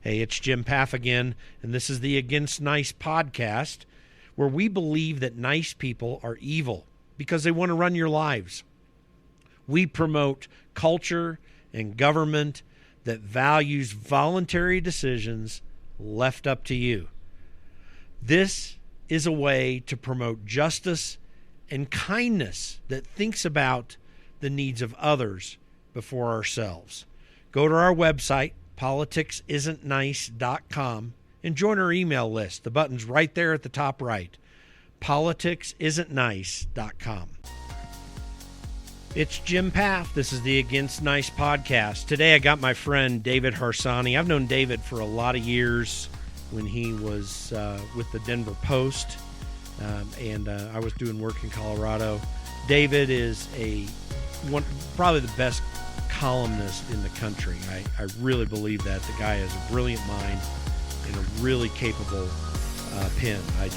Hey, it's Jim Paff again, and this is the Against Nice podcast, where we believe that nice people are evil because they want to run your lives. We promote culture and government that values voluntary decisions left up to you. This is a way to promote justice and kindness that thinks about the needs of others before ourselves. Go to our website, politicsisn'tnice.com, and join our email list. The button's right there at the top right. politicsisn'tnice.com. It's Jim Paff. This is the Against Nice podcast. Today I got my friend David Harsanyi. I've known David for a lot of years when he was with the Denver Post, and I was doing work in Colorado. David is probably the best columnist in the country. I really believe that. The guy has a brilliant mind and a really capable pen. I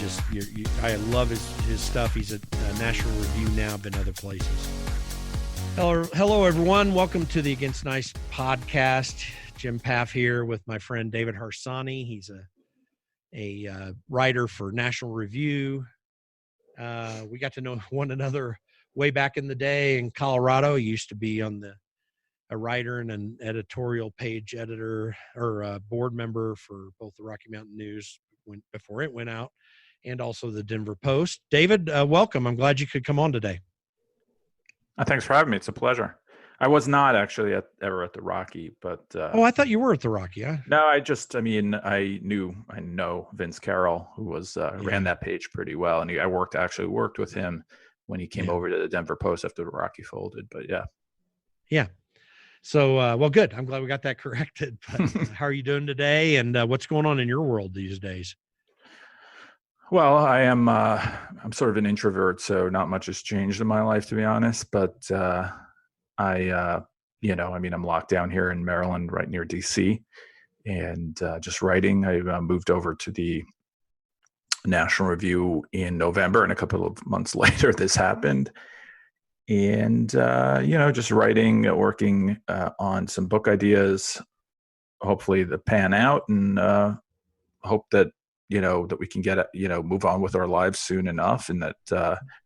love his stuff. He's at National Review now, been other places. Hello, everyone. Welcome to the Against Nice podcast. Jim Paff here with my friend David Harsanyi. He's a writer for National Review. We got to know one another way back in the day in Colorado. He used to be a writer and an editorial page editor or a board member for both the Rocky Mountain News before it went out and also the Denver Post. David, welcome. I'm glad you could come on today. Thanks for having me. It's a pleasure. I was not actually ever at the Rocky, but I thought you were at the Rocky. Huh? No, I know Vince Carroll, who was ran that page pretty well, and I worked with him when he came over to the Denver Post after the Rocky folded. But yeah. So, well, good. I'm glad we got that corrected. But how are you doing today? And what's going on in your world these days? Well, I'm sort of an introvert, so not much has changed in my life, to be honest. But I'm locked down here in Maryland, right near DC, and just writing. I moved over to the National Review in November, and a couple of months later, this happened. And, just writing, working on some book ideas, hopefully that pan out, and hope that, that we can move on with our lives soon enough, and that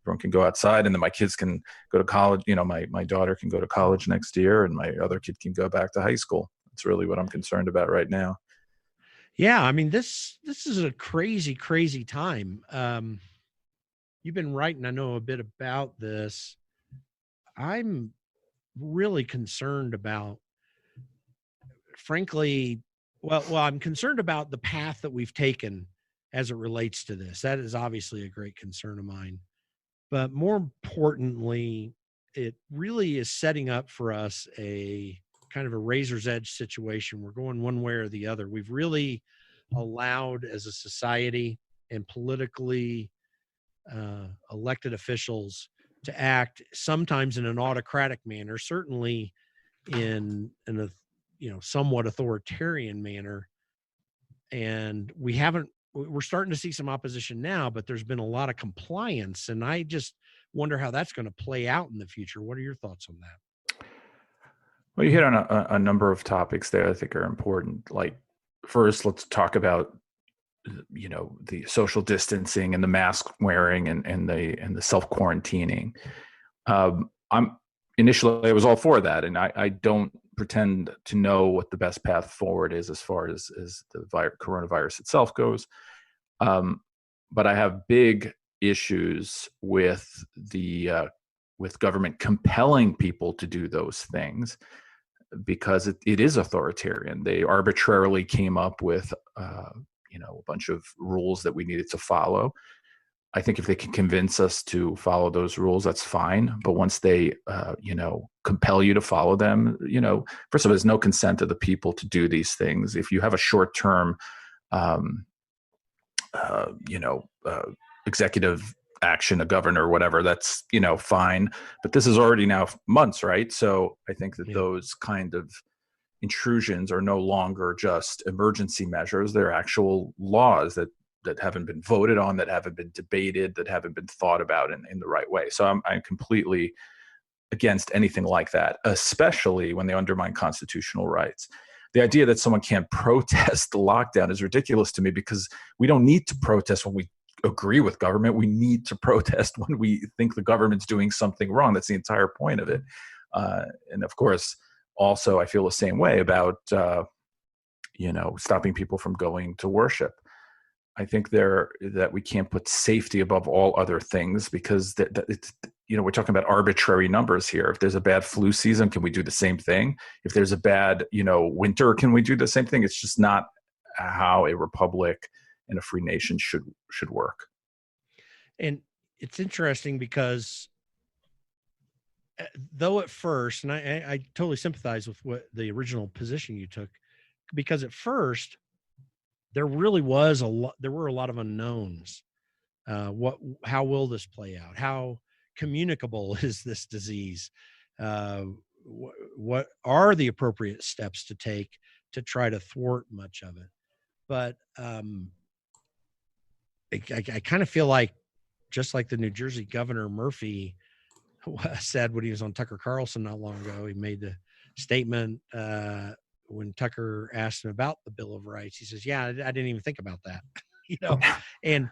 everyone can go outside, and then my kids can go to college. My daughter can go to college next year, and my other kid can go back to high school. That's really what I'm concerned about right now. Yeah. I mean, this is a crazy, crazy time. You've been writing, I know a bit about this. I'm really concerned about, frankly, I'm concerned about the path that we've taken as it relates to this. That is obviously a great concern of mine. But more importantly, it really is setting up for us a kind of a razor's edge situation. We're going one way or the other. We've really allowed, as a society and politically elected officials, to act sometimes in an autocratic manner, certainly in a somewhat authoritarian manner. And we're starting to see some opposition now, but there's been a lot of compliance. And I just wonder how that's going to play out in the future. What are your thoughts on that? Well, you hit on a number of topics there I think are important. Like, first, let's talk about the social distancing and the mask wearing and the self-quarantining. I was all for that, and I don't pretend to know what the best path forward is as far as the coronavirus itself goes. But I have big issues with with government compelling people to do those things, because it is authoritarian. They arbitrarily came up with a bunch of rules that we needed to follow. I think if they can convince us to follow those rules, that's fine. But once they, compel you to follow them, first of all, there's no consent of the people to do these things. If you have a short-term, executive action, a governor or whatever, that's, fine. But this is already now months, right? So I think that those kind of intrusions are no longer just emergency measures. They're actual laws that haven't been voted on, that haven't been debated, that haven't been thought about in the right way. So I'm completely against anything like that, especially when they undermine constitutional rights. the idea that someone can't protest the lockdown is ridiculous to me, because we don't need to protest when we agree with government. We need to protest when we think the government's doing something wrong. That's the entire point of it. And of course, also, I feel the same way about, stopping people from going to worship. I think that we can't put safety above all other things, because it's, we're talking about arbitrary numbers here. If there's a bad flu season, can we do the same thing? If there's a bad, winter, can we do the same thing? It's just not how a republic and a free nation should work. And it's interesting because though at first, and I totally sympathize with what the original position you took, because at first there really was there were a lot of unknowns. How will this play out? How communicable is this disease? What are the appropriate steps to take to try to thwart much of it? But I kind of feel like, just like the New Jersey Governor Murphy said when he was on Tucker Carlson not long ago, he made the statement when Tucker asked him about the Bill of Rights. He says, "Yeah, I didn't even think about that," and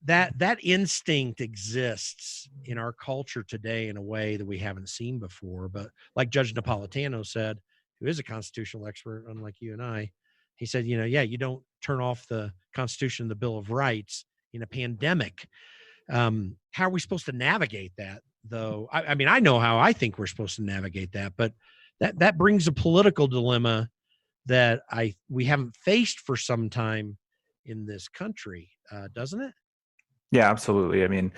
that instinct exists in our culture today in a way that we haven't seen before. But like Judge Napolitano said, who is a constitutional expert, unlike you and I, he said, you don't turn off the Constitution, the Bill of Rights in a pandemic. How are we supposed to navigate that, though? I mean, I know how I think we're supposed to navigate that, but that brings a political dilemma that we haven't faced for some time in this country, doesn't it? Yeah, absolutely. I mean,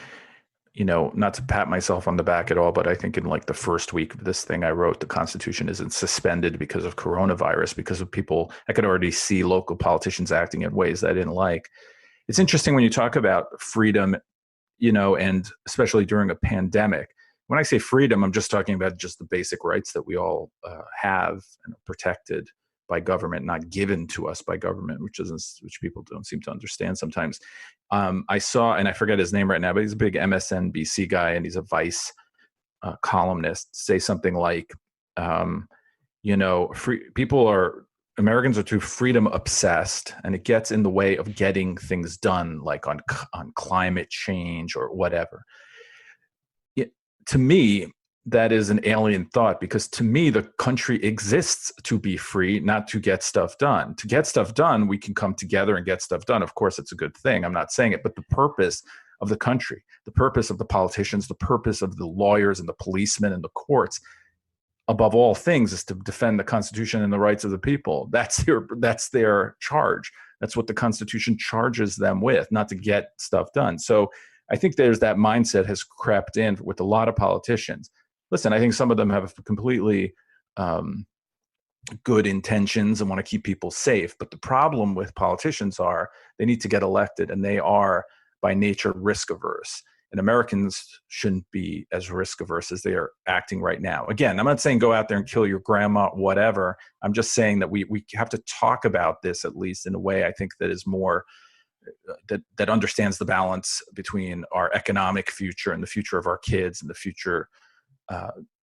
not to pat myself on the back at all, but I think in like the first week of this thing, I wrote the Constitution isn't suspended because of coronavirus, because of people. I could already see local politicians acting in ways that I didn't like. It's interesting when you talk about freedom, and especially during a pandemic. When I say freedom, I'm just talking about just the basic rights that we all have and are protected by government, not given to us by government, which people don't seem to understand sometimes. I saw, and I forget his name right now, but he's a big MSNBC guy, and he's a Vice columnist, say something like, Americans are too freedom obsessed, and it gets in the way of getting things done, like on climate change or whatever. To me, that is an alien thought, because to me, the country exists to be free, not to get stuff done. To get stuff done, we can come together and get stuff done. Of course, it's a good thing. I'm not saying it, but the purpose of the country, the purpose of the politicians, the purpose of the lawyers and the policemen and the courts, above all things, is to defend the Constitution and the rights of the people. That's their charge. That's what the Constitution charges them with, not to get stuff done. So I think there's that mindset has crept in with a lot of politicians. Listen, I think some of them have completely good intentions and want to keep people safe. But the problem with politicians are they need to get elected, and they are by nature risk averse. And Americans shouldn't be as risk averse as they are acting right now. Again, I'm not saying go out there and kill your grandma, whatever. I'm just saying that we have to talk about this, at least in a way I think that is more that understands the balance between our economic future and the future of our kids and the future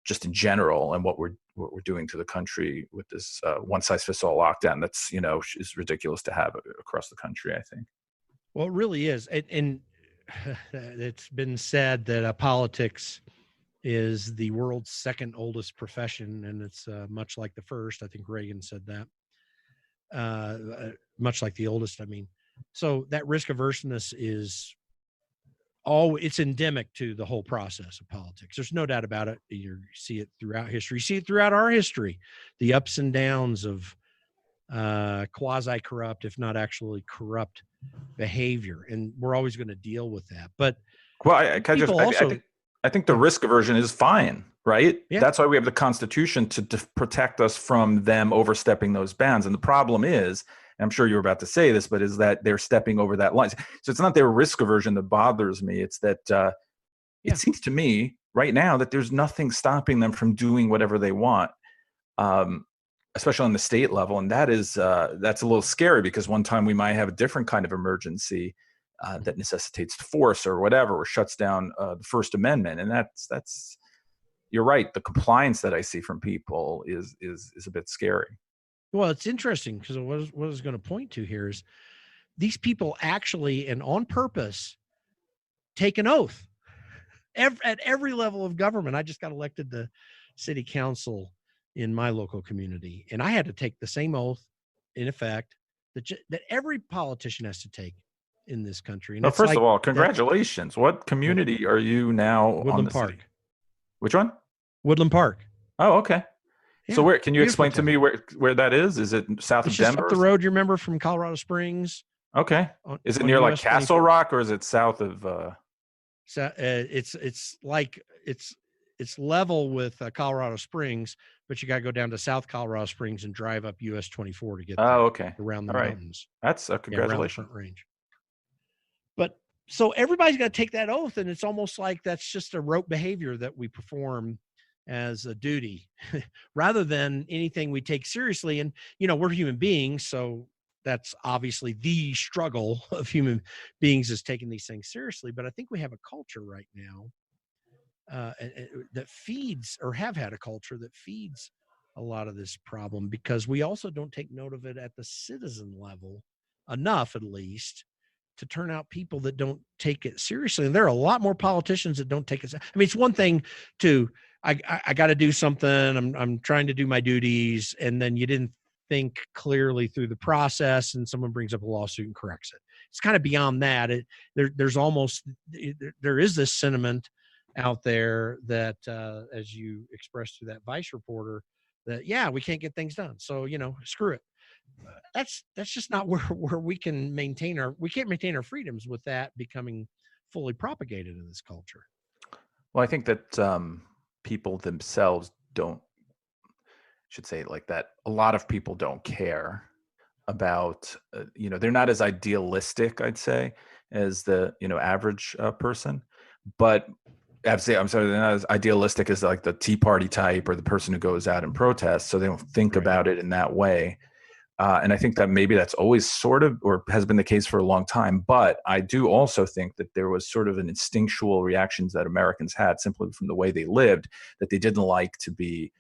just in general, and what we're doing to the country with this one size fits all lockdown. That's is ridiculous to have across the country, I think. Well, it really is, and it's been said that politics is the world's second oldest profession, and it's much like the first. I think Reagan said that. Much like the oldest, I mean. So that risk averseness is it's endemic to the whole process of politics. There's no doubt about it. You see it throughout history. You see it throughout our history, the ups and downs of quasi-corrupt, if not actually corrupt behavior. And we're always going to deal with that. But I think the risk aversion is fine, right? Yeah. That's why we have the Constitution to protect us from them overstepping those bounds. And the problem is, I'm sure you were about to say this, but is that they're stepping over that line. So it's not their risk aversion that bothers me. It's that it seems to me right now that there's nothing stopping them from doing whatever they want, especially on the state level. And that's a little scary, because one time we might have a different kind of emergency that necessitates force or whatever, or shuts down the First Amendment. And that's you're right. The compliance that I see from people is a bit scary. Well, it's interesting because what I was going to point to here is these people actually, and on purpose, take an oath at every level of government. I just got elected to city council in my local community, and I had to take the same oath, in effect, that every politician has to take in this country. And Well, it's first of like all, that. congratulations. What Well, community are you now on Woodland the city? Park. Which one? Woodland Park. Oh, okay. So Yeah, where can you beautiful explain to town. me where that is? Is it south It's of just up Denver? the road. You remember from Colorado Springs Okay. Is it on near like US Castle 24. Rock or is it south of So it's like it's level with Colorado Springs, but you got to go down to South Colorado Springs and drive up US 24 to get there, Oh, okay. around the All right. mountains. That's a Yeah, around the congratulations. Front Range. But so everybody's got to take that oath, and it's almost like that's just a rote behavior that we perform as a duty rather than anything we take seriously. And we're human beings, so that's obviously the struggle of human beings, is taking these things seriously. But I think we have a culture right now that feeds, or have had a culture that feeds a lot of this problem, because we also don't take note of it at the citizen level enough, at least, to turn out people that don't take it seriously. And there are a lot more politicians that don't take it. I mean, it's one thing to, I got to do something. I'm trying to do my duties. And then you didn't think clearly through the process, and someone brings up a lawsuit and corrects it. It's kind of beyond that. There is this sentiment out there that, as you expressed through that Vice reporter, that, yeah, we can't get things done. So, screw it. That's just not where we can't maintain our freedoms with that becoming fully propagated in this culture. Well, I think that people themselves should say it like that. A lot of people don't care about, they're not as idealistic, I'd say, as the, average person. But I'm sorry, they're not as idealistic as like the Tea Party type or the person who goes out and protests. So they don't think Right. about it in that way. And I think that maybe that's always sort of, or has been the case for a long time. But I do also think that there was sort of an instinctual reactions that Americans had simply from the way they lived, that they didn't like to be,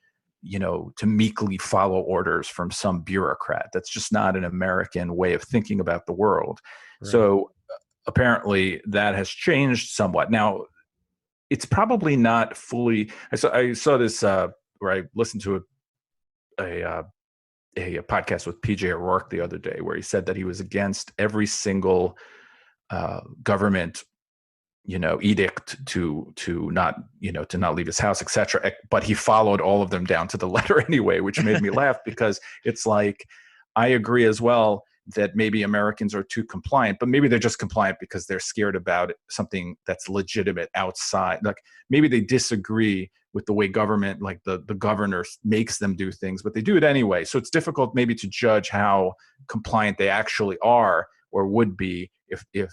to meekly follow orders from some bureaucrat. That's just not an American way of thinking about the world. Right. So apparently that has changed somewhat. Now, it's probably not fully. I saw this where I listened to a podcast with PJ O'Rourke the other day, where he said that he was against every single government, edict to not, to not leave his house, etc. But he followed all of them down to the letter anyway, which made me laugh, because it's like, I agree as well that maybe Americans are too compliant, but maybe they're just compliant because they're scared about something that's legitimate outside. Like maybe they disagree with the way government, like the governor makes them do things, but they do it anyway. So it's difficult maybe to judge how compliant they actually are or would be if they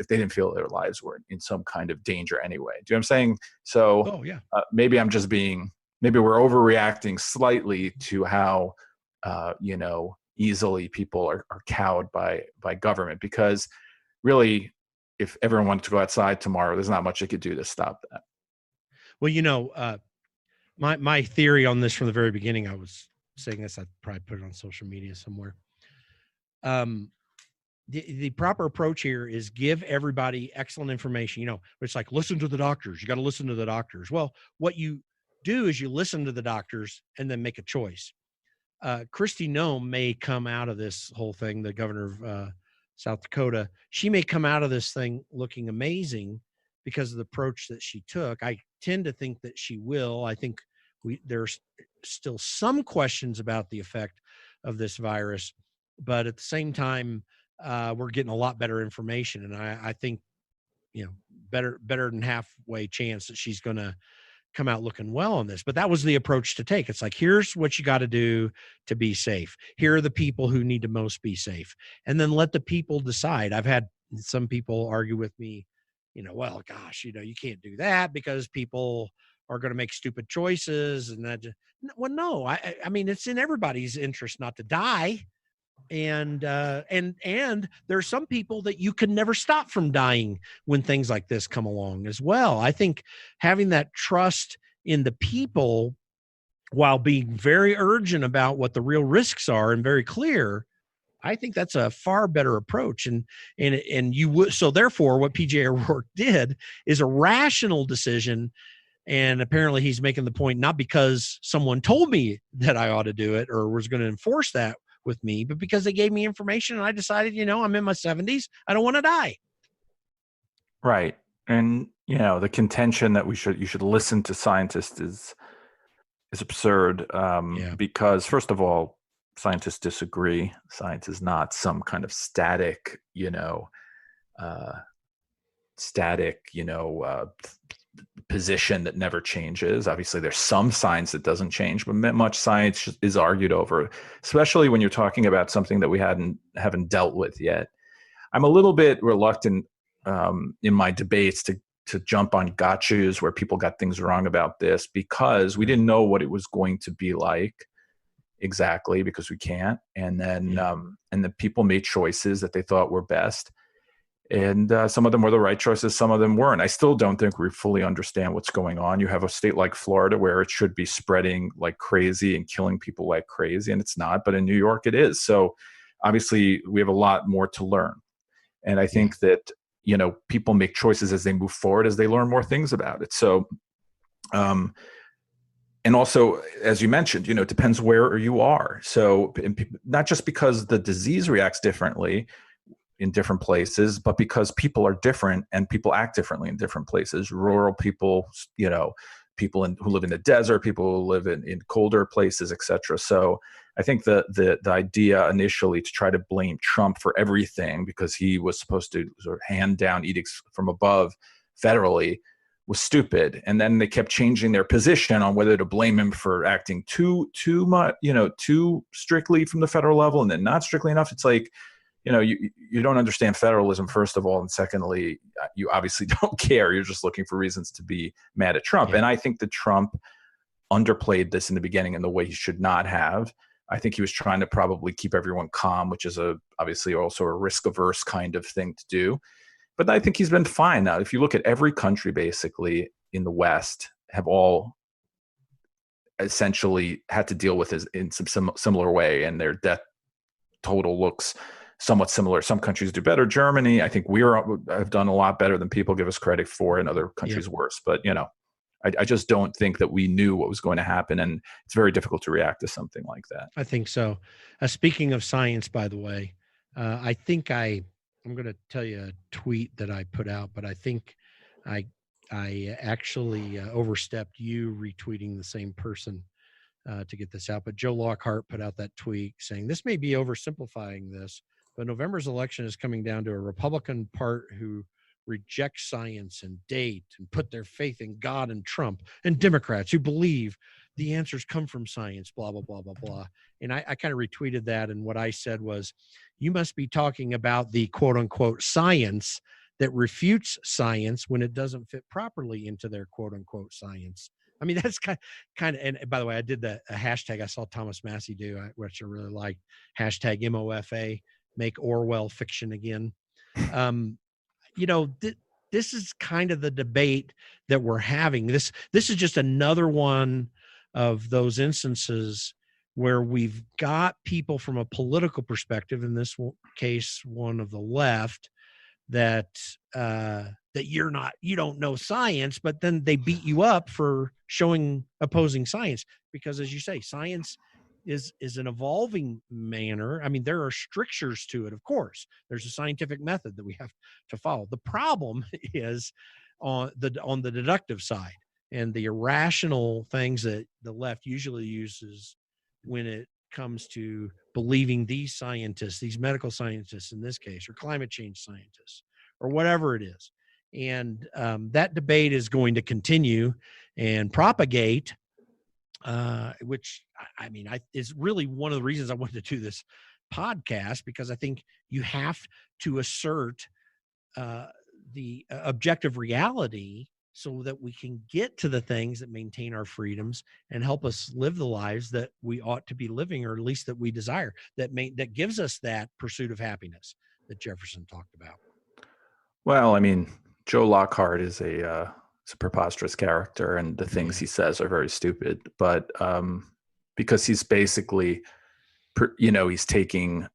didn't feel their lives were in some kind of danger anyway. Do you know what I'm saying? So Oh, yeah. maybe maybe we're overreacting slightly to how, easily people are cowed by government, because really, if everyone wanted to go outside tomorrow, there's not much they could do to stop that. Well, my theory on this from the very beginning, I was saying this, I'd probably put it on social media somewhere. The proper approach here is give everybody excellent information. It's like, listen to the doctors. You got to listen to the doctors. Well, what you do is you listen to the doctors and then make a choice. Kristi Noem may come out of this whole thing, the governor of South Dakota. She may come out of this thing looking amazing because of the approach that she took. I tend to think that she will. I think there's still some questions about the effect of this virus, but at the same time, we're getting a lot better information. And I think, better than halfway chance that she's going to come out looking well on this. But that was the approach to take. It's like, here's what you got to do to be safe. Here are the people who need to most be safe. And then let the people decide. I've had some people argue with me, well, gosh, you can't do that because people are going to make stupid choices. And that, well, no, I mean, it's in everybody's interest not to die. And there's some people that you can never stop from dying when things like this come along as well. I think having that trust in the people while being very urgent about what the real risks are and very clear, I think that's a far better approach. And you would, so therefore what PJ O'Rourke did is a rational decision. And apparently he's making the point, not because someone told me that I ought to do it or was going to enforce that with me, but because they gave me information and I decided, I'm in my 70s. I don't want to die. Right. And, the contention that you should listen to scientists is absurd, because first of all, scientists disagree. Science is not some kind of static, position that never changes. Obviously, there's some science that doesn't change, but much science is argued over, especially when you're talking about something that we haven't dealt with yet. I'm a little bit reluctant in my debates to jump on gotchas where people got things wrong about this, because we didn't know what it was going to be like exactly, because we can't. And then and the people made choices that they thought were best. And some of them were the right choices, some of them weren't. I still don't think we fully understand what's going on. You have a state like Florida where it should be spreading like crazy and killing people like crazy, and it's not. But in New York, it is. So obviously, we have a lot more to learn. And I think that, people make choices as they move forward, as they learn more things about it. So, and also, as you mentioned, it depends where you are. So not just because the disease reacts differently in different places, but because people are different and people act differently in different places. Rural people, people who live in the desert, people who live in colder places, etc. So I think the idea initially to try to blame Trump for everything because he was supposed to sort of hand down edicts from above federally was stupid. And then they kept changing their position on whether to blame him for acting too much, too strictly from the federal level and then not strictly enough. It's like, you don't understand federalism, first of all. And secondly, you obviously don't care. You're just looking for reasons to be mad at Trump. Yeah. And I think that Trump underplayed this in the beginning in the way he should not have. I think he was trying to probably keep everyone calm, which is obviously also a risk-averse kind of thing to do. But I think he's been fine now. If you look at every country basically in the West have all essentially had to deal with this in some similar way, and their death total looks somewhat similar. Some countries do better. Germany, I think have done a lot better than people give us credit for, and other countries worse. But, I just don't think that we knew what was going to happen, and it's very difficult to react to something like that. I think so. Speaking of science, by the way, I think I'm going to tell you a tweet that I put out, but I think I actually overstepped you retweeting the same person to get this out. But Joe Lockhart put out that tweet saying, this may be oversimplifying this, but November's election is coming down to a Republican part who reject science and date and put their faith in God and Trump, and Democrats who believe the answers come from science, blah, blah, blah, blah, blah. And I kind of retweeted that. And what I said was, you must be talking about the quote unquote science that refutes science when it doesn't fit properly into their quote unquote science. I mean, that's kind of, and by the way, I did a hashtag I saw Thomas Massey do, which I really liked, hashtag MOFA, make Orwell fiction again. This is kind of the debate that we're having. This is just another one of those instances where we've got people from a political perspective, in this case, one of the left, that you don't know science, but then they beat you up for showing opposing science, because as you say, science is an evolving manner. I mean, there are strictures to it, of course. There's a scientific method that we have to follow. The problem is on the deductive side and the irrational things that the left usually uses when it comes to believing these scientists, these medical scientists in this case, or climate change scientists, or whatever it is. And that debate is going to continue and propagate, which I mean, is really one of the reasons I wanted to do this podcast, because I think you have to assert the objective reality so that we can get to the things that maintain our freedoms and help us live the lives that we ought to be living, or at least that we desire, that gives us that pursuit of happiness that Jefferson talked about. Well, I mean, Joe Lockhart is a He's a preposterous character, and the things he says are very stupid. But because he's basically, he's taking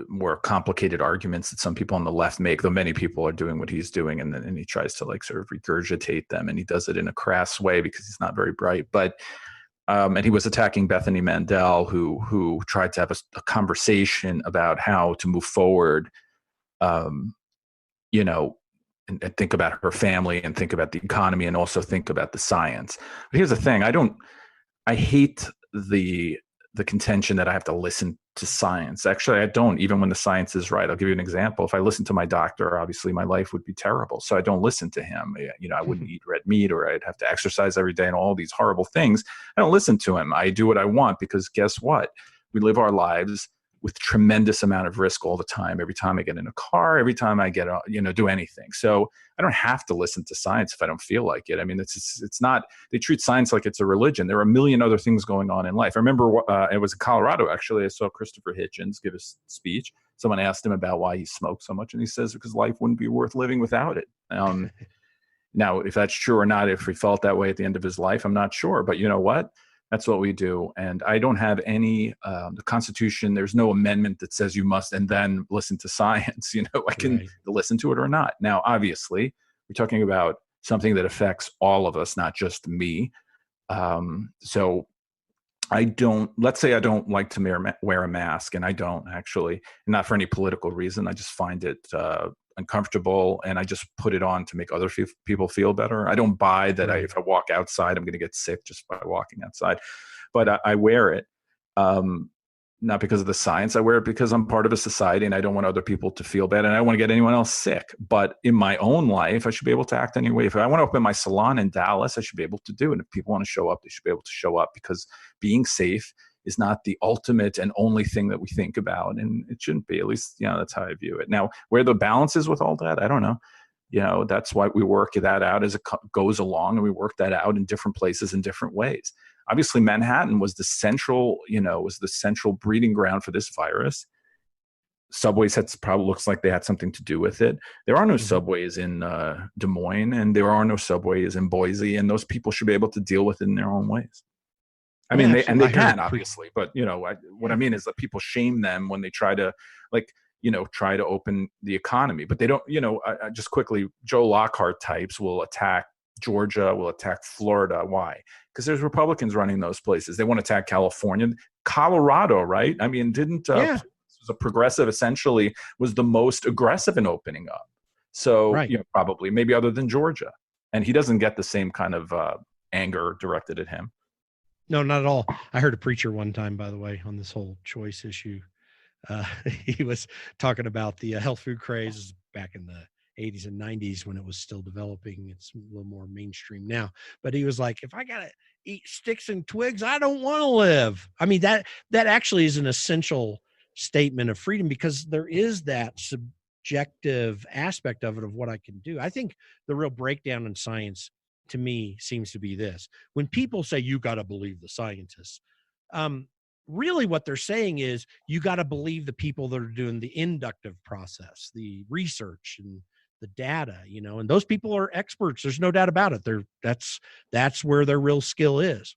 more complicated arguments that some people on the left make, though many people are doing what he's doing, and he tries to like sort of regurgitate them, and he does it in a crass way because he's not very bright. But and he was attacking Bethany Mandel, who tried to have a conversation about how to move forward, you know, and think about her family and think about the economy and also think about the science. But here's the thing: I hate the contention that I have to listen to science. Actually, I don't, even when the science is right. I'll give you an example. If I listened to my doctor, obviously my life would be terrible. So I don't listen to him. I wouldn't eat red meat, or I'd have to exercise every day and all these horrible things. I don't listen to him. I do what I want, because guess what? We live our lives with tremendous amount of risk all the time. Every time I get in a car, every time I get, do anything. So I don't have to listen to science if I don't feel like it. I mean, it's not, they treat science like it's a religion. There are a million other things going on in life. I remember it was in Colorado, actually. I saw Christopher Hitchens give a speech. Someone asked him about why he smoked so much, and he says, because life wouldn't be worth living without it. Now, if that's true or not, if he felt that way at the end of his life, I'm not sure. But you know what? That's what we do. And I don't have any, the Constitution, there's no amendment that says you must and then listen to science. I can listen to it or not. Now, obviously, we're talking about something that affects all of us, not just me. So let's say I don't like to wear a mask, and I don't actually, not for any political reason. I just find it uncomfortable, and I just put it on to make other people feel better. I don't buy that if I walk outside, I'm going to get sick just by walking outside. But I wear it, not because of the science. I wear it because I'm part of a society, and I don't want other people to feel bad, and I don't want to get anyone else sick. But in my own life, I should be able to act anyway. If I want to open my salon in Dallas, I should be able to do it. And if people want to show up, they should be able to show up, because being safe is not the ultimate and only thing that we think about. And it shouldn't be, at least, that's how I view it. Now, where the balance is with all that, I don't know. That's why we work that out as it goes along, and we work that out in different places in different ways. Obviously, Manhattan was the central breeding ground for this virus. Subways probably looks like they had something to do with it. There are no subways in Des Moines, and there are no subways in Boise, and those people should be able to deal with it in their own ways. I mean, they can, obviously, but what I mean is that people shame them when they try to, try to open the economy, but they don't. Just quickly, Joe Lockhart types will attack Georgia, will attack Florida. Why? Because there's Republicans running those places. They want to attack California, Colorado, right? I mean, didn't was a progressive, essentially was the most aggressive in opening up. So probably maybe other than Georgia, and he doesn't get the same kind of anger directed at him. No, not at all. I heard a preacher one time, by the way, on this whole choice issue. He was talking about the health food craze back in the 80s and 90s when it was still developing. It's a little more mainstream now. But he was like, if I got to eat sticks and twigs, I don't want to live. I mean, that actually is an essential statement of freedom, because there is that subjective aspect of it, of what I can do. I think the real breakdown in science, to me, seems to be this: when people say you got to believe the scientists, really what they're saying is you got to believe the people that are doing the inductive process, the research and the data, and those people are experts. There's no doubt about it. That's where their real skill is.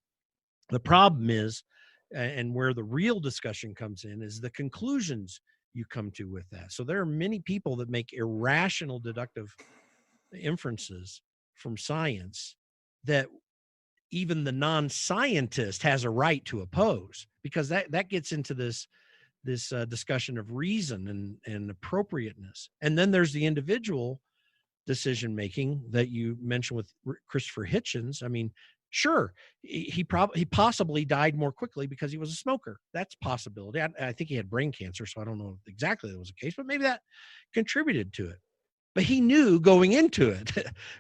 The problem is, and where the real discussion comes in, is the conclusions you come to with that. So there are many people that make irrational deductive inferences from science that even the non-scientist has a right to oppose, because that gets into this discussion of reason and appropriateness. And then there's the individual decision making that you mentioned with Christopher Hitchens. I mean, sure, he possibly died more quickly because he was a smoker. That's a possibility. I think he had brain cancer, so I don't know if exactly that was the case, but maybe that contributed to it. But he knew going into it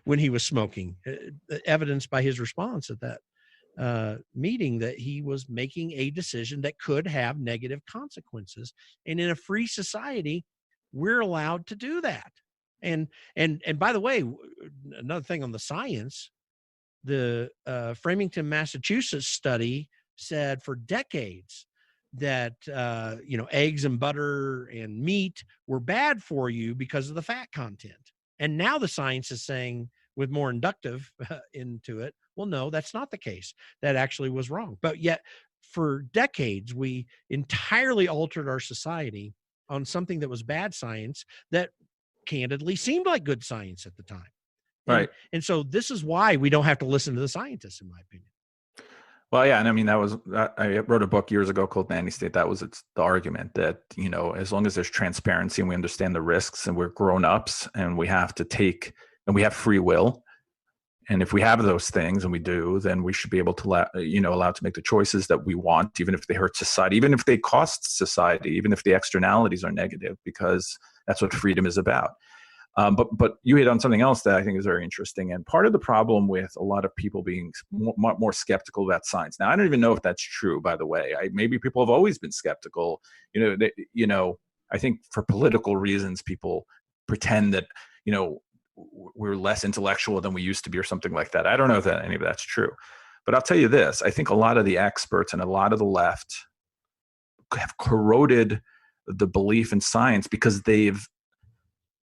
when he was smoking, evidenced by his response at that meeting, that he was making a decision that could have negative consequences. And in a free society, we're allowed to do that. And by the way, another thing on the science, the Framingham, Massachusetts study said for decades that eggs and butter and meat were bad for you because of the fat content. And now the science is saying, with more inductive into it, well, no, that's not the case. That actually was wrong. But yet for decades, we entirely altered our society on something that was bad science that candidly seemed like good science at the time. Right. And so this is why we don't have to listen to the scientists, in my opinion. Well, yeah, and I mean I wrote a book years ago called Nanny State. That was the argument that, as long as there's transparency and we understand the risks and we're grown-ups and we have to take and we have free will, and if we have those things, and we do, then we should be able to allowed to make the choices that we want, even if they hurt society, even if they cost society, even if the externalities are negative, because that's what freedom is about. But you hit on something else that I think is very interesting. And part of the problem with a lot of people being more skeptical about science. Now, I don't even know if that's true, by the way. Maybe people have always been skeptical. I think for political reasons, people pretend that, we're less intellectual than we used to be or something like that. I don't know if any of that's true. But I'll tell you this. I think a lot of the experts and a lot of the left have corroded the belief in science because they've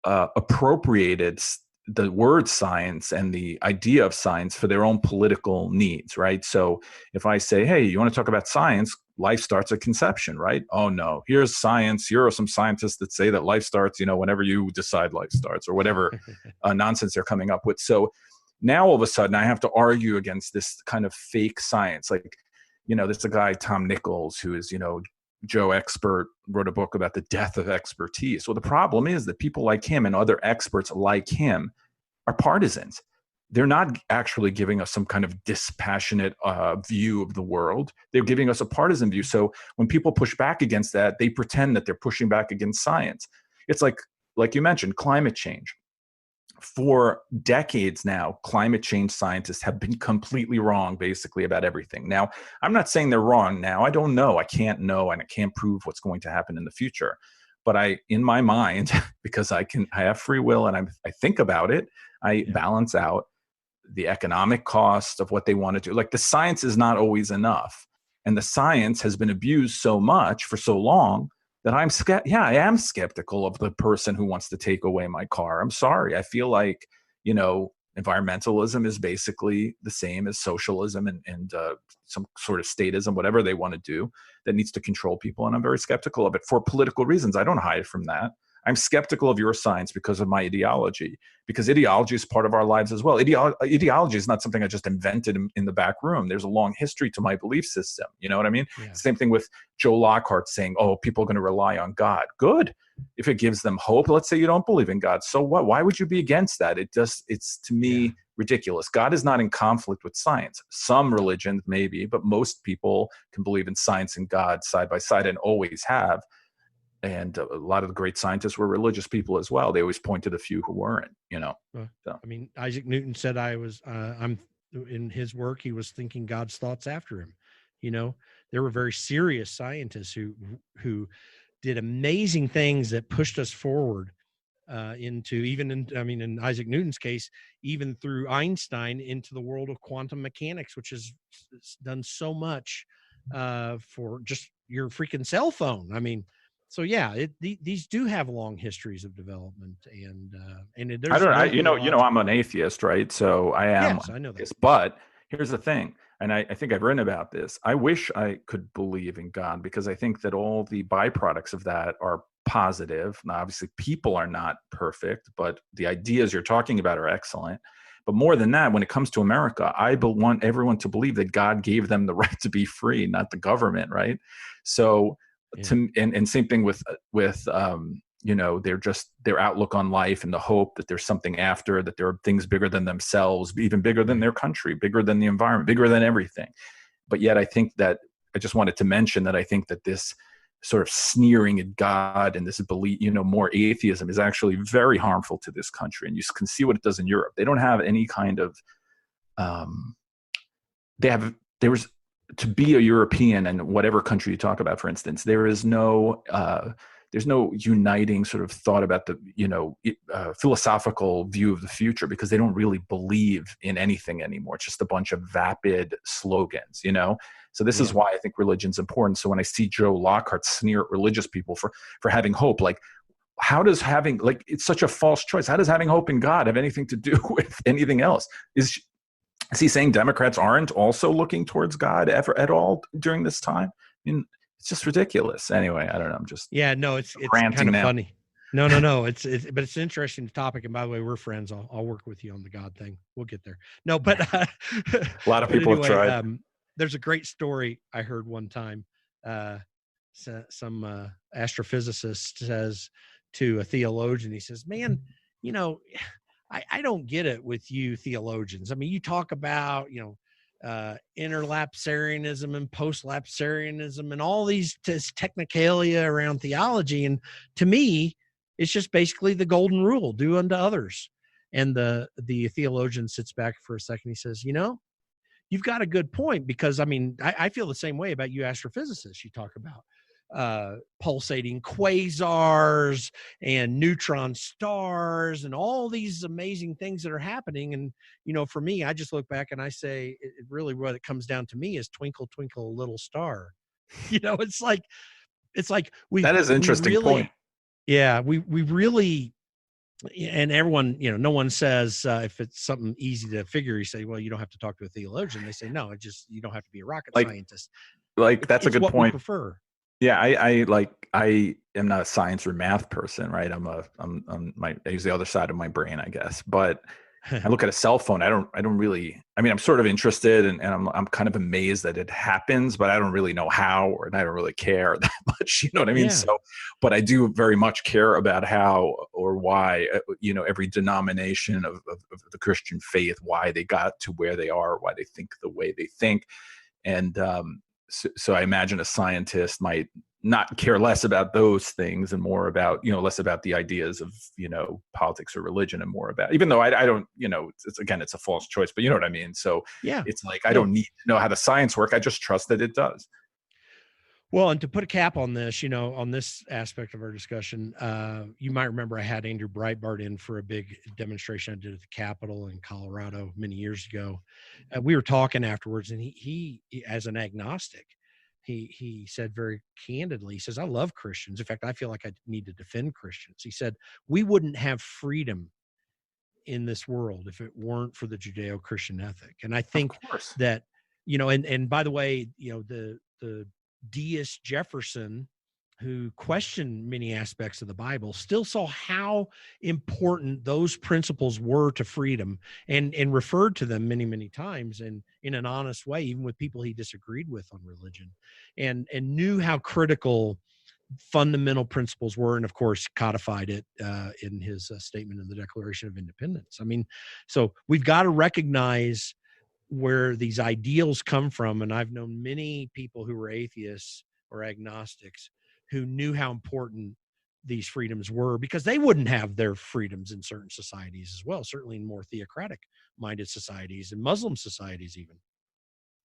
appropriated the word science and the idea of science for their own political needs, right? So if I say, hey, you want to talk about science? Life starts at conception, right? Oh no, here's science. Here are some scientists that say that life starts, whenever you decide life starts, or whatever nonsense they're coming up with. So now all of a sudden I have to argue against this kind of fake science. Like, there's a guy, Tom Nichols, who is, Joe Expert, wrote a book about the death of expertise. Well, the problem is that people like him and other experts like him are partisans. They're not actually giving us some kind of dispassionate view of the world. They're giving us a partisan view. So when people push back against that, they pretend that they're pushing back against science. It's like you mentioned, climate change. For decades now, climate change scientists have been completely wrong, basically, about everything. Now, I'm not saying they're wrong now. I don't know. I can't know, and I can't prove what's going to happen in the future. But in my mind, because I have free will and I think about it, I balance out the economic cost of what they want to do. Like, the science is not always enough. And the science has been abused so much for so long that I am skeptical of the person who wants to take away my car. I'm sorry. I feel like, environmentalism is basically the same as socialism and some sort of statism, whatever they want to do, that needs to control people. And I'm very skeptical of it for political reasons. I don't hide from that. I'm skeptical of your science because of my ideology, because ideology is part of our lives as well. Ideology is not something I just invented in the back room. There's a long history to my belief system. You know what I mean? Yeah. Same thing with Joe Lockhart saying, oh, people are going to rely on God. Good. If it gives them hope. Let's say you don't believe in God. So what? Why would you be against that? It's to me ridiculous. God is not in conflict with science. Some religions maybe, but most people can believe in science and God side by side and always have. And a lot of the great scientists were religious people as well. They always point to the few who weren't, So. I mean, Isaac Newton said I'm in his work, he was thinking God's thoughts after him. There were very serious scientists who did amazing things that pushed us forward in Isaac Newton's case, even through Einstein into the world of quantum mechanics, which has done so much for just your freaking cell phone. I mean, so yeah, these do have long histories of development, and I'm an atheist, right? So I am. Yes, I know that. But here's the thing, and I think I've written about this. I wish I could believe in God because I think that all the byproducts of that are positive. Now, obviously, people are not perfect, but the ideas you're talking about are excellent. But more than that, when it comes to America, I want everyone to believe that God gave them the right to be free, not the government, right? So. Yeah. And same thing with their outlook on life and the hope that there's something after, that there are things bigger than themselves, even bigger than their country, bigger than the environment, bigger than everything. But yet I think that I just wanted to mention that I think that this sort of sneering at God and this belief, more atheism is actually very harmful to this country. And you can see what it does in Europe. They don't have any kind of, to be a European and whatever country you talk about, for instance, there's no uniting sort of thought about the, philosophical view of the future because they don't really believe in anything anymore. It's just a bunch of vapid slogans, So this is why I think religion's important. So when I see Joe Lockhart sneer at religious people for having hope, like, how does having, like, it's such a false choice. How does having hope in God have anything to do with anything else? Is he saying Democrats aren't also looking towards God ever at all during this time? I mean, it's just ridiculous. Anyway, I don't know. I'm just no, it's ranting kind of now. funny. No. But it's an interesting topic. And by the way, we're friends. I'll work with you on the God thing. We'll get there. No, but A lot of people have tried. There's a great story I heard one time. Some astrophysicist says to a theologian, he says, "Man, you know, I don't get it with you theologians. I mean, you talk about, interlapsarianism and post-lapsarianism and all these technicalia around theology. And to me, it's just basically the golden rule, do unto others." And the theologian sits back for a second. He says, you've got a good point, because I mean, I feel the same way about you astrophysicists. You talk about pulsating quasars and neutron stars and all these amazing things that are happening. And, for me, I just look back and I say, it really, what it comes down to me is twinkle, twinkle, little star. It's like That is an interesting point. Yeah, we really, and everyone, no one says, if it's something easy to figure, you say, well, you don't have to talk to a theologian. They say, no, you don't have to be a rocket scientist. That's a good point. We prefer. Yeah, I am not a science or math person, right? I use the other side of my brain, I guess. But I look at a cell phone. I don't really. I mean, I'm sort of interested, and I'm kind of amazed that it happens, but I don't really know how, and I don't really care that much. You know what I mean? Yeah. So, but I do very much care about how or why, every denomination of the Christian faith, why they got to where they are, why they think the way they think, and so I imagine a scientist might not care less about those things and more about, less about the ideas of, politics or religion, and more about, even though I don't, it's a false choice, but you know what I mean? So yeah, it's like, I don't need to know how the science works. I just trust that it does. Well, and to put a cap on this, on this aspect of our discussion, you might remember I had Andrew Breitbart in for a big demonstration I did at the Capitol in Colorado many years ago. We were talking afterwards, and he as an agnostic, he said very candidly, he says, I love Christians. In fact, I feel like I need to defend Christians. He said, we wouldn't have freedom in this world if it weren't for the Judeo-Christian ethic. And I think that, and by the way, the deist Jefferson, who questioned many aspects of the Bible, still saw how important those principles were to freedom, and referred to them many, many times, and in an honest way, even with people he disagreed with on religion, and knew how critical fundamental principles were, and of course codified it in his statement in the Declaration of Independence. I mean, so we've got to recognize where these ideals come from. And I've known many people who were atheists or agnostics who knew how important these freedoms were, because they wouldn't have their freedoms in certain societies as well, certainly in more theocratic minded societies and Muslim societies even.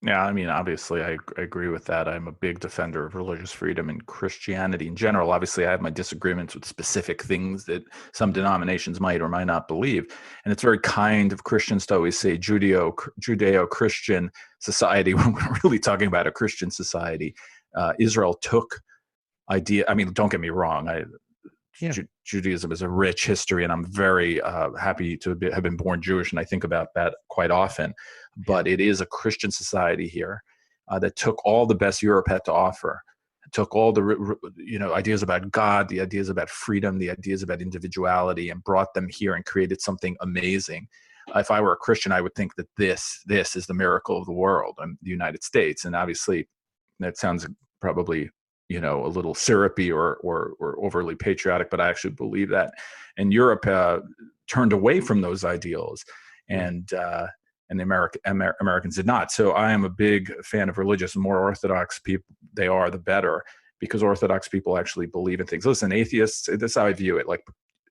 Yeah, I mean, obviously, I agree with that. I'm a big defender of religious freedom and Christianity in general. Obviously, I have my disagreements with specific things that some denominations might or might not believe. And it's very kind of Christians to always say Judeo-Christian society when we're really talking about a Christian society. Israel took I mean, don't get me wrong. Judaism is a rich history, and I'm very happy to have been born Jewish, and I think about that quite often. But it is a Christian society here that took all the best Europe had to offer, took all the ideas about God, the ideas about freedom, the ideas about individuality, and brought them here and created something amazing. If I were a Christian, I would think that this is the miracle of the world, the United States. And obviously, that sounds probably a little syrupy or overly patriotic, but I actually believe that. And Europe turned away from those ideals, and the Americans did not. So I am a big fan of religious. The more Orthodox people they are, the better, because Orthodox people actually believe in things. Listen, atheists, this is how I view it. Like,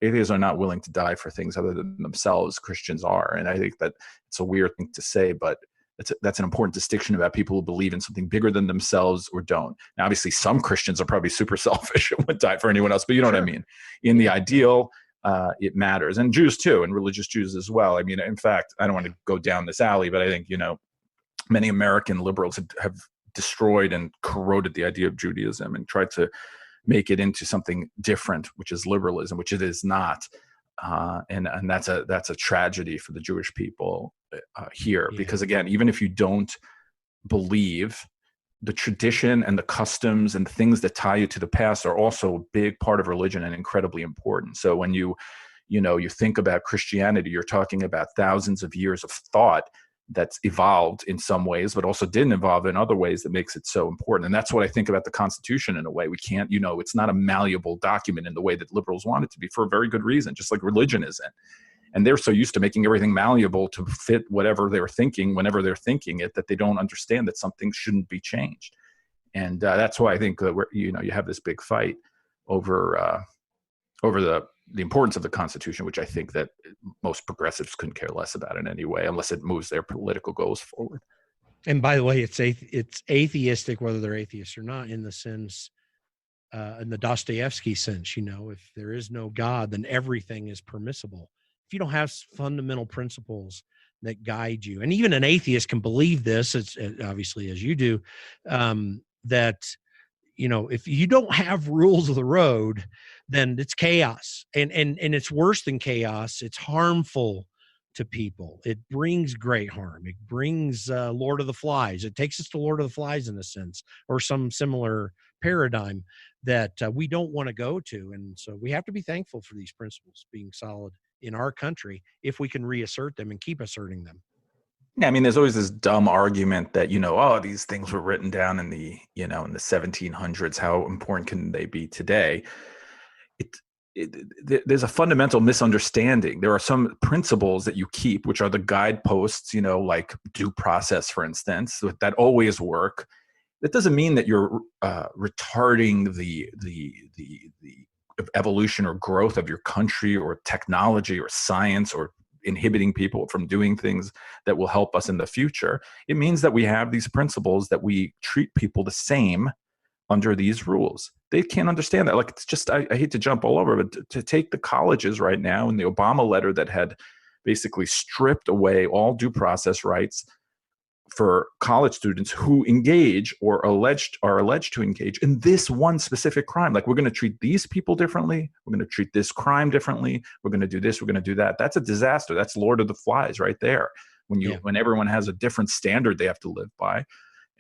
atheists are not willing to die for things other than themselves. Christians are. And I think that it's a weird thing to say, but that's an important distinction about people who believe in something bigger than themselves or don't. Now, obviously, some Christians are probably super selfish and would die for anyone else, but you know what I mean? In the ideal, it matters. And Jews too, and religious Jews as well. I mean, in fact, I don't want to go down this alley, but I think, many American liberals have destroyed and corroded the idea of Judaism and tried to make it into something different, which is liberalism, which it is not. And that's a tragedy for the Jewish people here, because again, even if you don't believe, the tradition and the customs and the things that tie you to the past are also a big part of religion and incredibly important. So when you think about Christianity, you're talking about thousands of years of thought that's evolved in some ways, but also didn't evolve in other ways that makes it so important. And that's what I think about the Constitution in a way. We can't, it's not a malleable document in the way that liberals want it to be, for a very good reason, just like religion isn't. And they're so used to making everything malleable to fit whatever they're thinking, whenever they're thinking it, that they don't understand that something shouldn't be changed. And that's why I think that you have this big fight over the importance of the Constitution, which I think that most progressives couldn't care less about in any way, unless it moves their political goals forward. And by the way, it's atheistic, whether they're atheists or not, in the sense, in the Dostoevsky sense, if there is no God, then everything is permissible. If you don't have fundamental principles that guide you, and even an atheist can believe this, it's obviously, as you do, that, if you don't have rules of the road, then it's chaos. And it's worse than chaos. It's harmful to people. It brings great harm. It brings Lord of the Flies. It takes us to Lord of the Flies in a sense, or some similar paradigm that we don't want to go to. And so we have to be thankful for these principles being solid in our country, if we can reassert them and keep asserting them. Yeah, I mean, there's always this dumb argument that, these things were written down in the 1700s. How important can they be today? There's a fundamental misunderstanding. There are some principles that you keep, which are the guideposts, like due process, for instance, that always work. That doesn't mean that you're retarding the evolution or growth of your country or technology or science, or inhibiting people from doing things that will help us in the future. It means that we have these principles, that we treat people the same under these rules. They can't understand that. Like, it's just, I hate to jump all over, but to take the colleges right now, and the Obama letter that had basically stripped away all due process rights for college students who engage or are alleged to engage in this one specific crime. Like, we're going to treat these people differently. We're going to treat this crime differently. We're going to do this. We're going to do that. That's a disaster. That's Lord of the Flies right there. When everyone has a different standard they have to live by.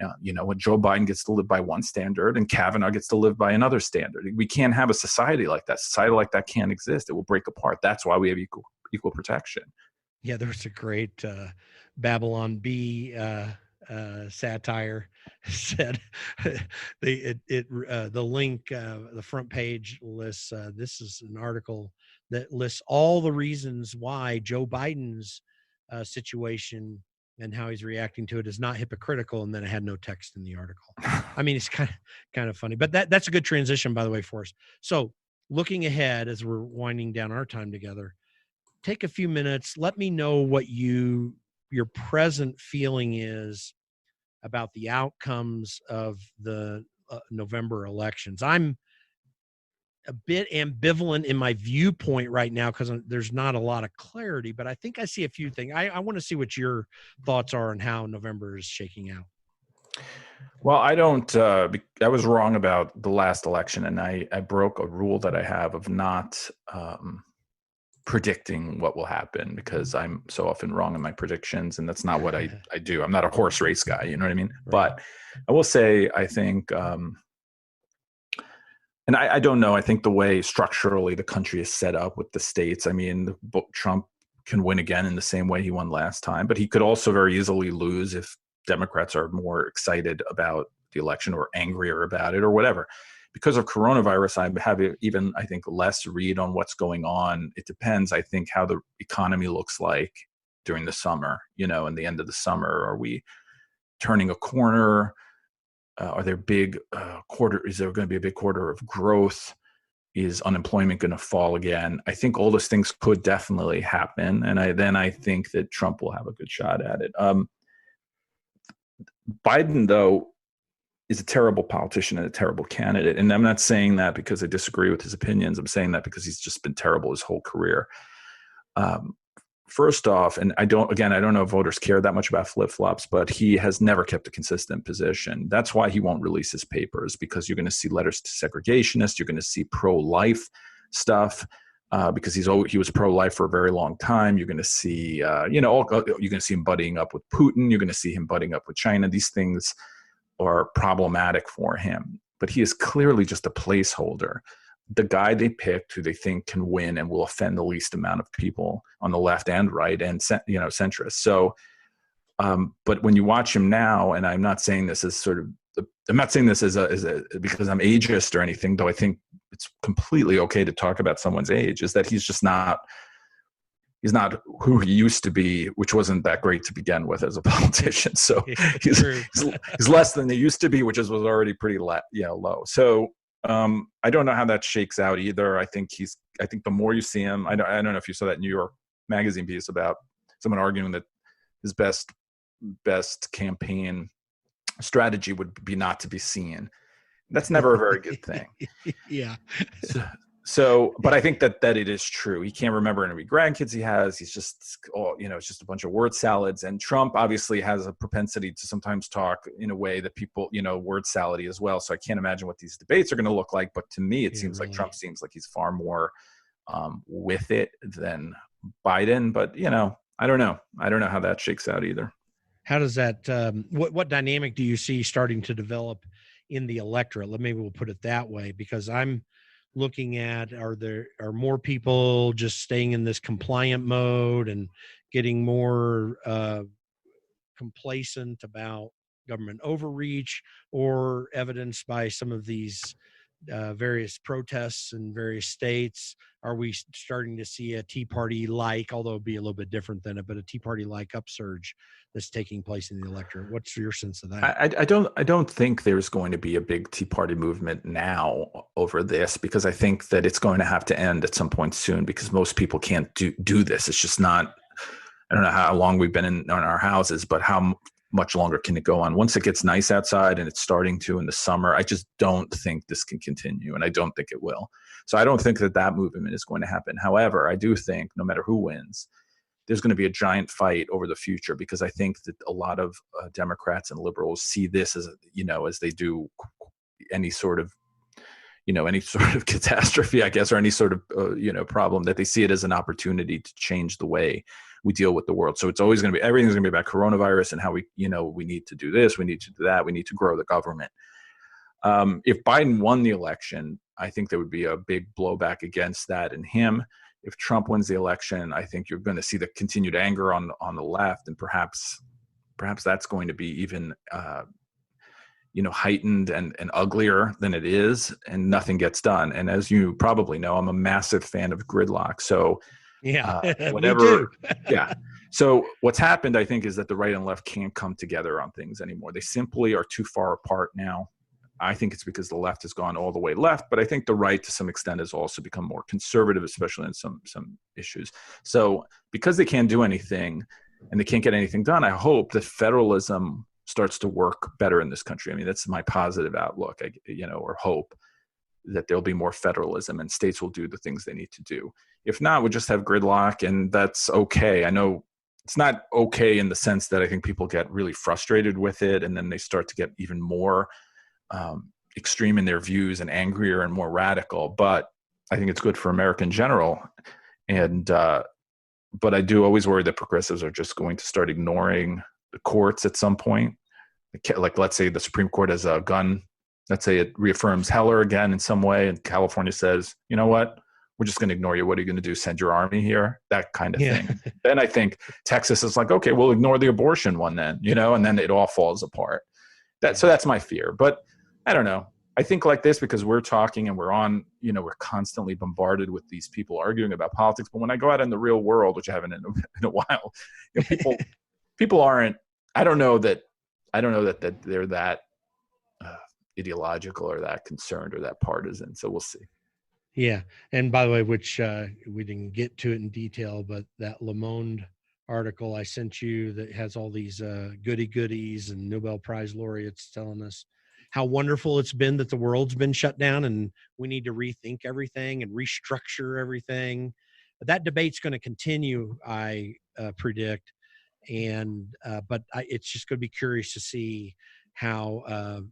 When Joe Biden gets to live by one standard and Kavanaugh gets to live by another standard. We can't have a society like that. Society like that can't exist. It will break apart. That's why we have equal protection. Yeah, there's a great Babylon Bee satire said the link, the front page lists, this is an article that lists all the reasons why Joe Biden's situation and how he's reacting to it is not hypocritical, and then it had no text in the article. I mean, it's kind of funny, but that's a good transition, by the way, for us. So looking ahead as we're winding down our time together, take a few minutes. Let me know what your present feeling is about the outcomes of the November elections. I'm a bit ambivalent in my viewpoint right now because there's not a lot of clarity, but I think I see a few things. I want to see what your thoughts are on how November is shaking out. Well, I was wrong about the last election, and I broke a rule that I have of not predicting what will happen, because I'm so often wrong in my predictions, and that's not what I do. I'm not a horse race guy, you know what I mean? Right. But I will say, I think, and I don't know, I think the way structurally the country is set up with the states, I mean, Trump can win again in the same way he won last time, but he could also very easily lose if Democrats are more excited about the election or angrier about it or whatever. Because of coronavirus, I have even, I think, less read on what's going on. It depends, I think, how the economy looks like during the summer, in the end of the summer. Are we turning a corner? Are there big is there going to be a big quarter of growth? Is unemployment going to fall again? I think all those things could definitely happen. And I think that Trump will have a good shot at it. Biden, though, is a terrible politician and a terrible candidate. And I'm not saying that because I disagree with his opinions. I'm saying that because he's just been terrible his whole career. first off, and I don't know if voters care that much about flip-flops, but he has never kept a consistent position. That's why he won't release his papers, because you're going to see letters to segregationists. You're going to see pro-life stuff, because he was pro-life for a very long time. You're going to see, you're going to see him buddying up with Putin. You're going to see him buddying up with China. These things are problematic for him, but he is clearly just a placeholder. The guy they picked who they think can win and will offend the least amount of people on the left and right and centrist. So, but when you watch him now, and I'm not saying this as because I'm ageist or anything, though I think it's completely okay to talk about someone's age, is that he's not who he used to be, which wasn't that great to begin with as a politician. So he's less than he used to be, which was already pretty low. So I don't know how that shakes out either. I think the more you see him, I don't know if you saw that New York Magazine piece about someone arguing that his best campaign strategy would be not to be seen. That's never a very good thing. Yeah. So, but I think that it is true. He can't remember any grandkids he has. He's just, it's just a bunch of word salads. And Trump obviously has a propensity to sometimes talk in a way that people, word salady as well. So I can't imagine what these debates are going to look like. But to me, it seems like Trump seems like he's far more with it than Biden. But, I don't know. I don't know how that shakes out either. How does that, what dynamic do you see starting to develop in the electorate? Maybe we'll put it that way, because I'm looking at, are more people just staying in this compliant mode and getting more complacent about government overreach, or evidenced by some of these various protests in various states? Are we starting to see a Tea Party-like, although it'd be a little bit different than it, but a Tea Party-like upsurge that's taking place in the electorate? What's your sense of that? I don't think there's going to be a big Tea Party movement now over this, because I think that it's going to have to end at some point soon, because most people can't do this. It's just not. I don't know how long we've been in our houses, but how much longer can it go on? Once it gets nice outside, and it's starting to in the summer, I just don't think this can continue, and I don't think it will. So I don't think that movement is going to happen. However, I do think no matter who wins, there's going to be a giant fight over the future, because I think that a lot of Democrats and liberals see this as, as they do any sort of catastrophe, I guess, or any sort of, problem, that they see it as an opportunity to change the way we deal with the world. So it's always going to be, everything's going to be about coronavirus and how we need to do this, we need to do that, we need to grow the government. If Biden won the election, I think there would be a big blowback against that and him. If Trump wins the election, I think you're going to see the continued anger on the left, and perhaps that's going to be even heightened and uglier than it is, and nothing gets done. And as you probably know, I'm a massive fan of gridlock. So whatever, yeah. So what's happened, I think, is that the right and left can't come together on things anymore. They simply are too far apart now. I think it's because the left has gone all the way left, but I think the right to some extent has also become more conservative, especially in some issues. So because they can't do anything and they can't get anything done, I hope that federalism starts to work better in this country. I mean, that's my positive outlook, or hope that there'll be more federalism and states will do the things they need to do. If not, we'll just have gridlock, and that's okay. I know it's not okay in the sense that I think people get really frustrated with it, and then they start to get even more extreme in their views and angrier and more radical. But I think it's good for America in general. And but I do always worry that progressives are just going to start ignoring the courts at some point. Like, let's say the Supreme Court has a gun. Let's say it reaffirms Heller again in some way, and California says, you know what? We're just going to ignore you. What are you going to do? Send your army here? That kind of thing. Then I think Texas is like, okay, we'll ignore the abortion one then, and then it all falls apart. So that's my fear. But I don't know. I think like this, because we're talking and we're on, we're constantly bombarded with these people arguing about politics. But when I go out in the real world, which I haven't in a while, people aren't. I don't know that they're that ideological or that concerned or that partisan. So we'll see. Yeah. And by the way, which we didn't get to it in detail, but that Le Monde article I sent you that has all these goodies and Nobel Prize laureates telling us how wonderful it's been that the world's been shut down and we need to rethink everything and restructure everything. that debate's going to continue, I predict. And but it's just going to be curious to see how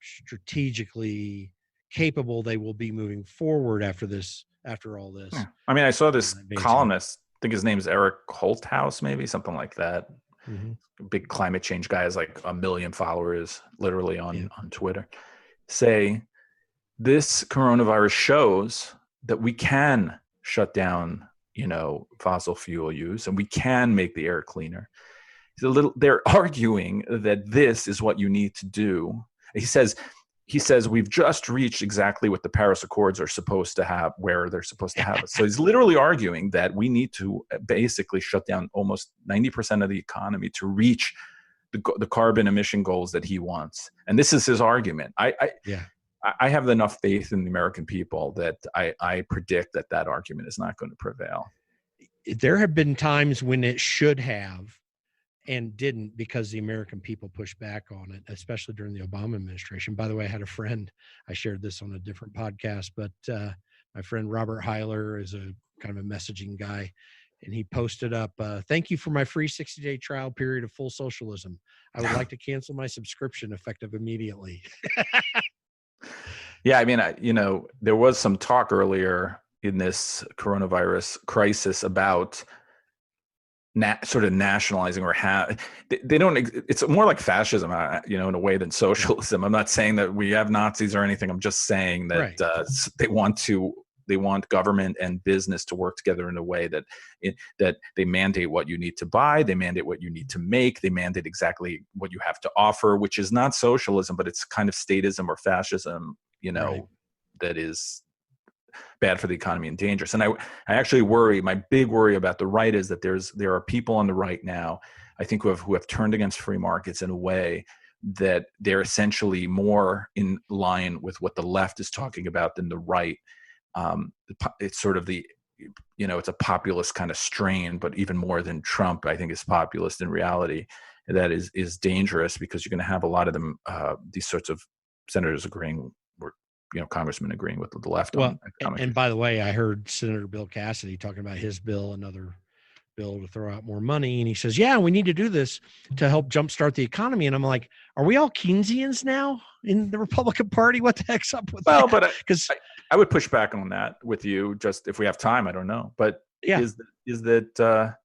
strategically capable they will be moving forward after all this. Yeah. I mean, I saw this columnist, I think his name's Eric Holthouse, maybe something like that. Mm-hmm. Big climate change guy, has like 1 million followers literally on Twitter, say this coronavirus shows that we can shut down, fossil fuel use, and we can make the air cleaner. They're arguing that this is what you need to do. He says we've just reached exactly what the Paris Accords are supposed to have, where they're supposed to have us. So he's literally arguing that we need to basically shut down almost 90% of the economy to reach the carbon emission goals that he wants. And this is his argument. I have enough faith in the American people that I predict that argument is not going to prevail. There have been times when it should have and didn't, because the American people pushed back on it, especially during the Obama administration. By the way, I had a friend, I shared this on a different podcast, but my friend Robert Heiler is a kind of a messaging guy, and he posted up, thank you for my free 60-day trial period of full socialism. I would like to cancel my subscription effective immediately. Yeah, I mean, there was some talk earlier in this coronavirus crisis about sort of nationalizing, or they don't. It's more like fascism, in a way, than socialism. I'm not saying that we have Nazis or anything. I'm just saying that they want government and business to work together in a way that they mandate what you need to buy, they mandate what you need to make, they mandate exactly what you have to offer, which is not socialism, but it's kind of statism or fascism, that is bad for the economy and dangerous. And I actually worry, my big worry about the right is that there are people on the right now, I think, who have turned against free markets in a way that they're essentially more in line with what the left is talking about than the right. It's sort of it's a populist kind of strain, but even more than Trump, I think, is populist in reality. That is dangerous, because you're going to have a lot of them, these sorts of senators agreeing, or congressmen agreeing with the left. Well, and by the way, I heard Senator Bill Cassidy talking about his bill, another bill to throw out more money, and he says, "Yeah, we need to do this to help jumpstart the economy." And I'm like, "Are we all Keynesians now in the Republican Party? What the heck's up with that?" Well, but because I would push back on that with you, just if we have time. I don't know, but is that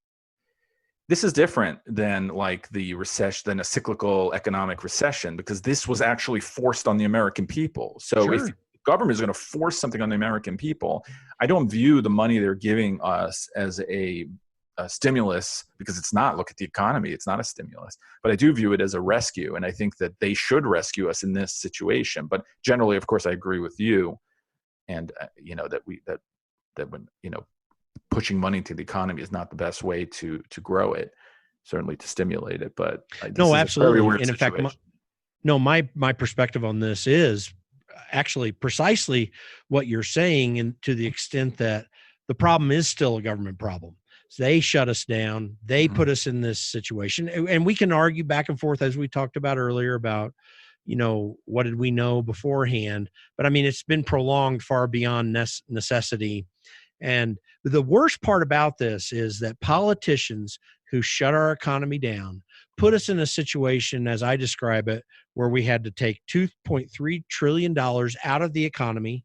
this is different than like the recession, than a cyclical economic recession, because this was actually forced on the American people. So if the government is going to force something on the American people, I don't view the money they're giving us as a stimulus, because it's not. Look at the economy; it's not a stimulus. But I do view it as a rescue, and I think that they should rescue us in this situation. But generally, of course, I agree with you, and that when pushing money into the economy is not the best way to grow it, certainly to stimulate it. But no, absolutely. And in fact, my perspective on this is actually precisely what you're saying, and to the extent that the problem is still a government problem. So they shut us down. They put us in this situation, and we can argue back and forth, as we talked about earlier, about what did we know beforehand? But I mean, it's been prolonged far beyond necessity. And the worst part about this is that politicians who shut our economy down put us in a situation, as I describe it, where we had to take $2.3 trillion out of the economy,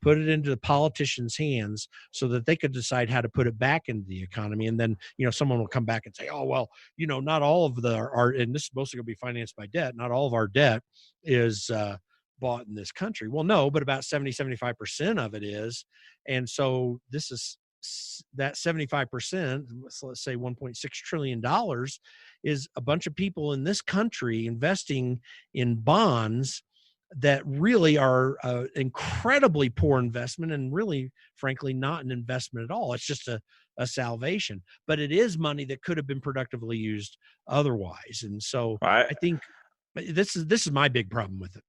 put it into the politicians' hands so that they could decide how to put it back into the economy. And then, someone will come back and say, oh, well, not all of our, and this is mostly going to be financed by debt. Not all of our debt is bought in this country. Well, no, but about 75% of it is. And so this is that 75%, let's say $1.6 trillion, is a bunch of people in this country investing in bonds that really are incredibly poor investment, and really, frankly, not an investment at all. It's just a salvation. But it is money that could have been productively used otherwise. And so I think this is my big problem with it.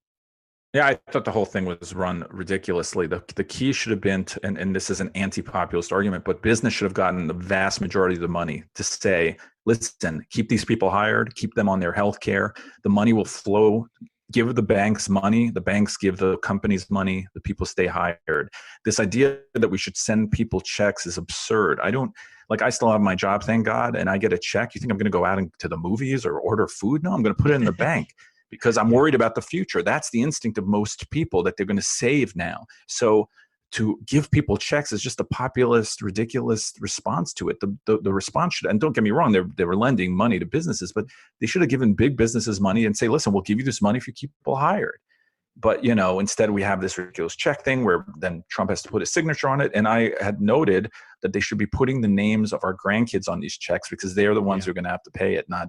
Yeah, I thought the whole thing was run ridiculously. The key should have been, and this is an anti-populist argument, but business should have gotten the vast majority of the money to say, listen, keep these people hired, keep them on their health care. The money will flow give the banks money, the banks give the companies money, the people stay hired. This idea that we should send people checks is absurd. I still have my job, thank God, and I get a check. You think I'm going to go out to the movies or order food? No, I'm going to put it in the bank because I'm worried about the future. That's the instinct of most people, that they're going to save now. So to give people checks is just a populist, ridiculous response to it. The response should, and don't get me wrong, they were lending money to businesses, but they should have given big businesses money and say, listen, we'll give you this money if you keep people hired. But, instead we have this ridiculous check thing where then Trump has to put his signature on it. And I had noted that they should be putting the names of our grandkids on these checks because they're the ones who are going to have to pay it, not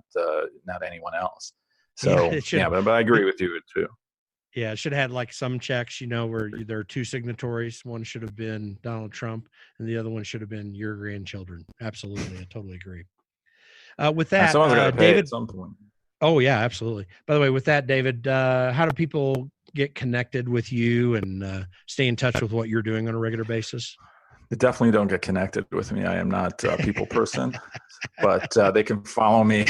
anyone else. So, but I agree with you too. Yeah, it should have had like some checks, where there are two signatories. One should have been Donald Trump and the other one should have been your grandchildren. Absolutely. I totally agree. With that, David, at some point. Oh, yeah, absolutely. By the way, with that, David, how do people get connected with you and stay in touch with what you're doing on a regular basis? They definitely don't get connected with me. I am not a people person, but they can follow me.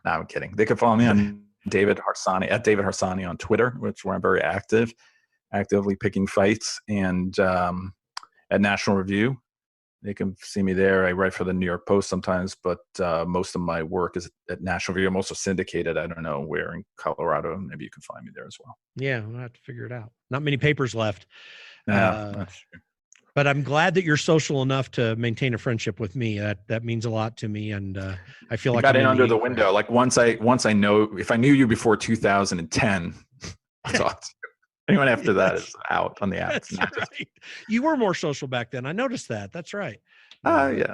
No, I'm kidding. They can follow me on David Harsanyi, at David Harsanyi on Twitter, where I'm very actively picking fights, and at National Review. They can see me there. I write for the New York Post sometimes, but most of my work is at National Review. I'm also syndicated. I don't know where in Colorado. Maybe you can find me there as well. Yeah, we'll have to figure it out. Not many papers left. That's true. But I'm glad that you're social enough to maintain a friendship with me. That means a lot to me, and I feel like got in under the window. Like once I know, if I knew you before 2010, I thought anyone after that is out on the apps. That's right. You were more social back then. I noticed that. That's right. Yeah.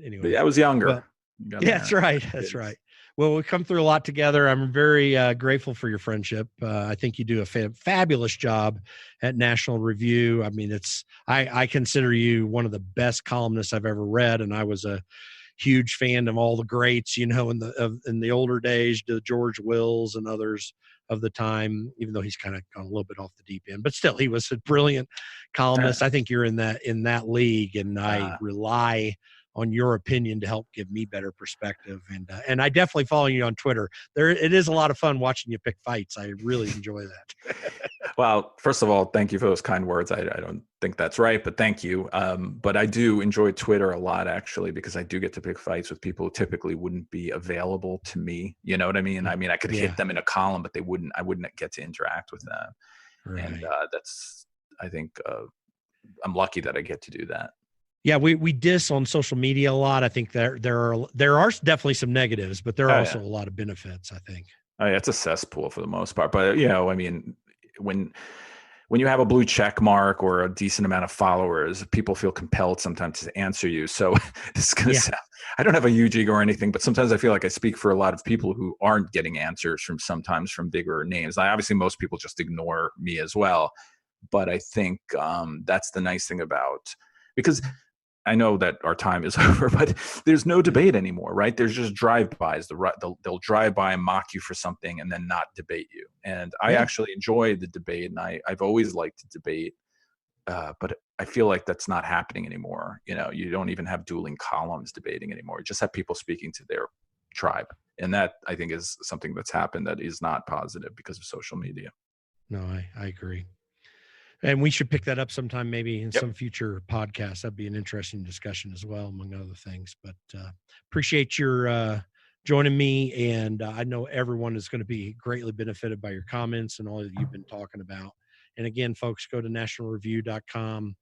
Anyway, I was younger. That's right. That's right. Well, we've come through a lot together. I'm very grateful for your friendship. I think you do a fabulous job at National Review. I mean, I consider you one of the best columnists I've ever read, and I was a huge fan of all the greats, in the older days, the George Wills and others of the time, even though he's kind of gone a little bit off the deep end, but still he was a brilliant columnist. I think you're in that league, and I rely on your opinion to help give me better perspective. And I definitely follow you on Twitter. It is a lot of fun watching you pick fights. I really enjoy that. Well, first of all, thank you for those kind words. I don't think that's right, but thank you. But I do enjoy Twitter a lot, actually, because I do get to pick fights with people who typically wouldn't be available to me. You know what I mean? I mean, I could hit them in a column, but I wouldn't get to interact with them. Right. And I think I'm lucky that I get to do that. Yeah, we diss on social media a lot. I think there are definitely some negatives, but there are also a lot of benefits, I think. Oh, yeah, it's a cesspool for the most part. But, I mean, when you have a blue check mark or a decent amount of followers, people feel compelled sometimes to answer you. So this is going to sound, I don't have a huge ego or anything, but sometimes I feel like I speak for a lot of people who aren't getting answers sometimes from bigger names. Obviously, most people just ignore me as well. But I think that's the nice thing about, because I know that our time is over, but there's no debate anymore, right? There's just drive-bys. They'll drive by and mock you for something and then not debate you. And I actually enjoy the debate, and I've always liked to debate, but I feel like that's not happening anymore. You don't even have dueling columns debating anymore. You just have people speaking to their tribe. And that, I think, is something that's happened that is not positive because of social media. No, I agree. And we should pick that up sometime, maybe in some future podcast. That'd be an interesting discussion as well, among other things. But appreciate your joining me. And I know everyone is going to be greatly benefited by your comments and all that you've been talking about. And again, folks, go to nationalreview.com.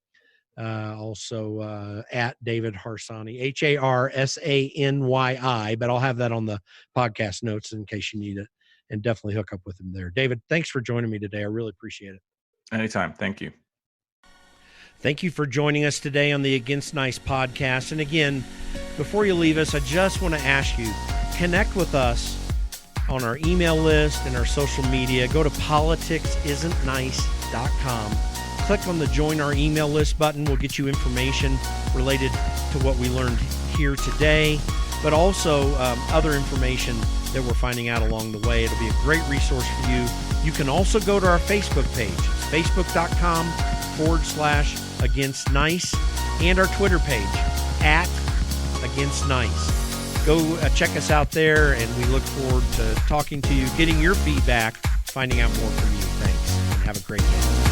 Also at David Harsanyi, Harsany, but I'll have that on the podcast notes in case you need it, and definitely hook up with him there. David, thanks for joining me today. I really appreciate it. Anytime. Thank you. Thank you for joining us today on the Against Nice podcast. And again, before you leave us, I just want to ask you, connect with us on our email list and our social media. Go to politicsisn'tnice.com. Click on the Join Our Email List button. We'll get you information related to what we learned here today, but also other information that we're finding out along the way. It'll be a great resource for you. You can also go to our Facebook page, facebook.com/Against Nice, and our Twitter page, @Against Nice. Go check us out there, and we look forward to talking to you, getting your feedback finding out more from you. Thanks. Have a great day.